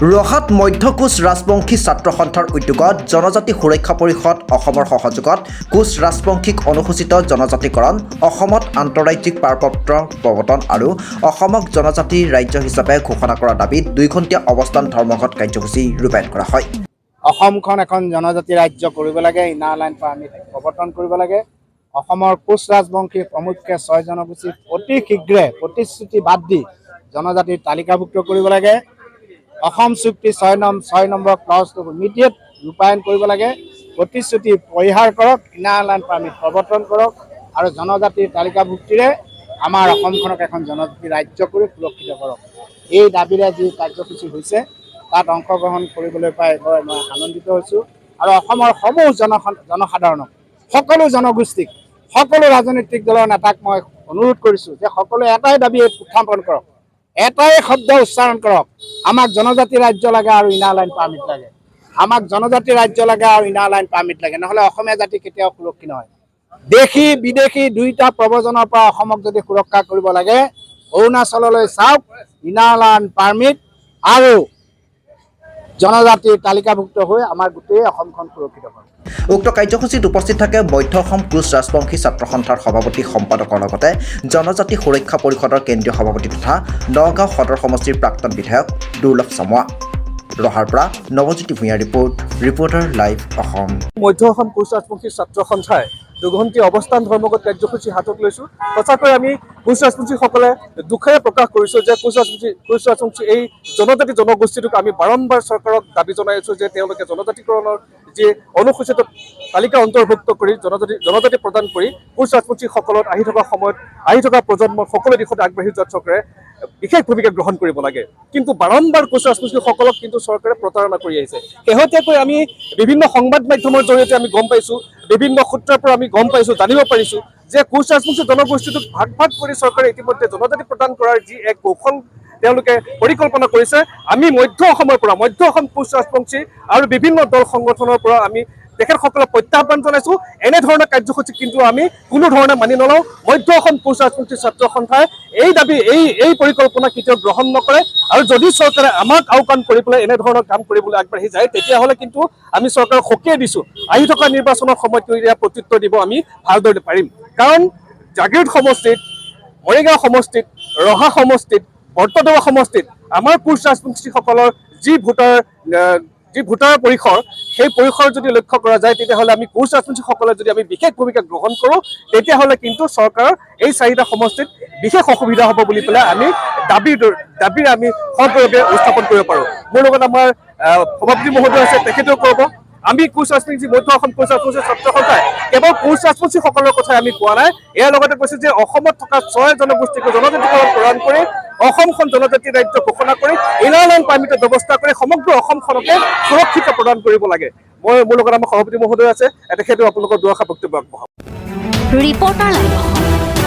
ৰহাত মধ্যকোচ ৰাজবংশী ছাত্ৰ সন্থাৰ উদ্যোগত জনজাতি সুৰক্ষা পৰিষদ অসমৰ সহযোগত কোচ ৰাজবংশীক অনুসূচিত জনজাতিকৰণ অসমত আন্তঃৰাজ্যিক পাৰপত্ৰ প্ৰৱৰ্তন আৰু অসমক জনজাতি ৰাজ্য হিচাপে ঘোষণা কৰাৰ দাবীত 2 ঘণ্টীয়া অৱস্থান ধৰ্মঘট কাৰ্যসূচী ৰূপায়ণ কৰা হয়। অসমখন এখন জনজাতি ৰাজ্য কৰিব লাগে, ইনাৰ লাইন পাৰ্মিট প্ৰৱৰ্তন কৰিব লাগে। অসমৰ কোচ ৰাজবংশী প্ৰমুখ্যে 6 জনগোষ্ঠীক অতি শীঘ্ৰে প্ৰতিশ্ৰুতি বাদ দি জনজাতিৰ তালিকাভুক্ত কৰিব লাগে। অসম চুক্তি 6 নম্বৰ ক্লজটো ইমিডিয়েট ৰূপায়ণ কৰিব লাগে। প্ৰতিশ্ৰুতি পৰিহাৰ কৰক, ইনাৰ লাইন পাৰ্মিট প্ৰৱৰ্তন কৰক আৰু জনজাতিৰ তালিকাভুক্তিৰে আমাৰ অসমখনক এখন জনজাতি ৰাজ্য কৰি সুৰক্ষিত কৰক। এই দাবীৰে যি কাৰ্যসূচী হৈছে তাত অংশগ্ৰহণ কৰিবলৈ পাই মই আনন্দিত হৈছোঁ আৰু অসমৰ সমূহ জনসাধাৰণক, সকলো জনগোষ্ঠীক, সকলো ৰাজনৈতিক দলৰ নেতাক মই অনুৰোধ কৰিছোঁ যে সকলোৱে এটাই দাবী উত্থাপন কৰক, এটাই শব্দ উচ্চাৰণ কৰক, আমাক জনজাতি ৰাজ্য লাগে আৰু ইনাৰ লাইন পাৰ্মিট লাগে। আমাক জনজাতি ৰাজ্য লাগে আৰু ইনাৰ লাইন পাৰ্মিট লাগে, নহ'লে অসমীয়া জাতি কেতিয়াও সুৰক্ষিত নহয়। দেশী বিদেশী দুয়োটা প্ৰব্ৰজনৰ পৰা অসমক যদি সুৰক্ষা কৰিব লাগে, অৰুণাচললৈ চাওক, ইনাৰ লাইন পাৰ্মিট আৰু জনজাতিৰ তালিকাভুক্ত হৈ আমাৰ গোটেই অসমখন সুৰক্ষিত কৰে। উক্ত কাৰ্যসূচীত উপস্থিত থাকে মধ্য অসম কোচ ৰাজবংশী ছাত্ৰ সন্থাৰ সভাপতি সম্পাদকৰ লগতে জনজাতি সুৰক্ষা পৰিষদৰ কেন্দ্ৰীয় সভাপতি তথা নগাঁও সদৰ সমষ্টিৰ প্ৰাক্তন বিধায়ক দুৰ্লভ চামুৱা। ৰহাৰ পৰা নৱজ্যোতি ভূঞাৰ ৰিপৰ্টাৰ লাইভ অসম। মধ্য অসম কোচ ৰাজবংশী ছাত্ৰ সন্থাই 2 ঘণ্টীয়া অৱস্থান ধৰ্মঘট কাৰ্যসূচী হাতত লৈছোঁ। সঁচাকৈ আমি কোচ ৰাজবংশীসকলে দুখেৰে প্ৰকাশ কৰিছোঁ যে কোচ ৰাজবংশী এই জনজাতি জনগোষ্ঠীটোক আমি বাৰম্বাৰ চৰকাৰক দাবী জনাই আছোঁ যে তেওঁলোকে জনজাতিকৰণৰ যি অনুসূচিত তালিকা অন্তৰ্ভুক্ত কৰি জনজাতি প্ৰদান কৰি কোচ ৰাজবংশীসকলত আহি থকা সময়ত আহি থকা প্ৰজন্মৰ সকলো দিশতে আগবাঢ়ি যোৱাত চৰকাৰে বিশেষ ভূমিকা গ্ৰহণ কৰিব লাগে। কিন্তু বাৰম্বাৰ কোচ ৰাজবংশীসকলক কিন্তু চৰকাৰে প্ৰতাৰণা কৰি আহিছে। শেহতীয়াকৈ আমি বিভিন্ন সংবাদ মাধ্যমৰ জৰিয়তে আমি গম পাইছোঁ, বিভিন্ন সূত্ৰৰ পৰা আমি গম পাইছোঁ, জানিব পাৰিছোঁ যে কোচ ৰাজবংশী জনগোষ্ঠীটোক ভাগ ভাগ কৰি চৰকাৰে ইতিমধ্যে জনজাতি প্ৰদান কৰাৰ যি এক কৌশল তেওঁলোকে পৰিকল্পনা কৰিছে, আমি মধ্য অসমৰ পৰা, মধ্য অসম কোচ ৰাজবংশী আৰু বিভিন্ন দল সংগঠনৰ পৰা আমি তেখেতসকলক প্ৰত্যাহ্বান জনাইছোঁ। এনেধৰণৰ কাৰ্যসূচী কিন্তু আমি কোনো ধৰণে মানি নলওঁ। মধ্য অসম কোচ ৰাজবংশী ছাত্ৰ সন্থাই এই দাবী এই পৰিকল্পনা কেতিয়াও গ্ৰহণ নকৰে আৰু যদি চৰকাৰে আমাক আওকাণ কৰি পেলাই এনেধৰণৰ কাম কৰিবলৈ আগবাঢ়ি যায় তেতিয়াহ'লে কিন্তু আমি চৰকাৰক সকীয়াই দিছোঁ, আহি থকা নিৰ্বাচনৰ সময়ত ইয়াৰ প্ৰত্যুত্তৰ দিব আমি ভালদৰে পাৰিম। কাৰণ জাগিৰোড সমষ্টিত, মৰিগাঁও সমষ্টিত, ৰহা সমষ্টিত, বৰতদৱা সমষ্টিত আমাৰ কোচ ৰাজবংশীসকলৰ যি ভোটাৰ পৰিসৰ, সেই পৰিসৰ যদি লক্ষ্য কৰা যায় তেতিয়াহ'লে আমি কোচ ৰাজবংশীসকলে যদি আমি বিশেষ ভূমিকা গ্ৰহণ কৰোঁ তেতিয়াহ'লে কিন্তু চৰকাৰৰ এই 4টা সমষ্টিত বিশেষ অসুবিধা হ'ব বুলি পেলাই আমি দাবীৰে আমি সদভাৱে উত্থাপন কৰিব পাৰোঁ। মোৰ লগত আমাৰ সভাপতি মহোদয় আছে, তেখেতেও ক'ব। আমি কোচ ৰাজবংশী মধ্য অসম কোচ ৰাজবংশী ছাত্ৰ সন্থাই কেৱল কোচ ৰাজবংশীসকলৰ কথাই আমি কোৱা নাই, ইয়াৰ লগতে কৈছে যে অসমত থকা 6 জনগোষ্ঠীক জনজাতিকৰণ প্ৰদান কৰি অসমখন জনজাতি ৰাজ্য ঘোষণা কৰি ইনাৰ লাইন পাৰ্মিটৰ ব্যৱস্থা কৰি সমগ্ৰ অসমখনকে সুৰক্ষিত প্ৰদান কৰিব লাগে। মোৰ লগত আমাৰ সভাপতি মহোদয় আছে, তেখেতেও আপোনালোকৰ দুআষাৰ বক্তব্য আগবঢ়াব। Reporter live Assam.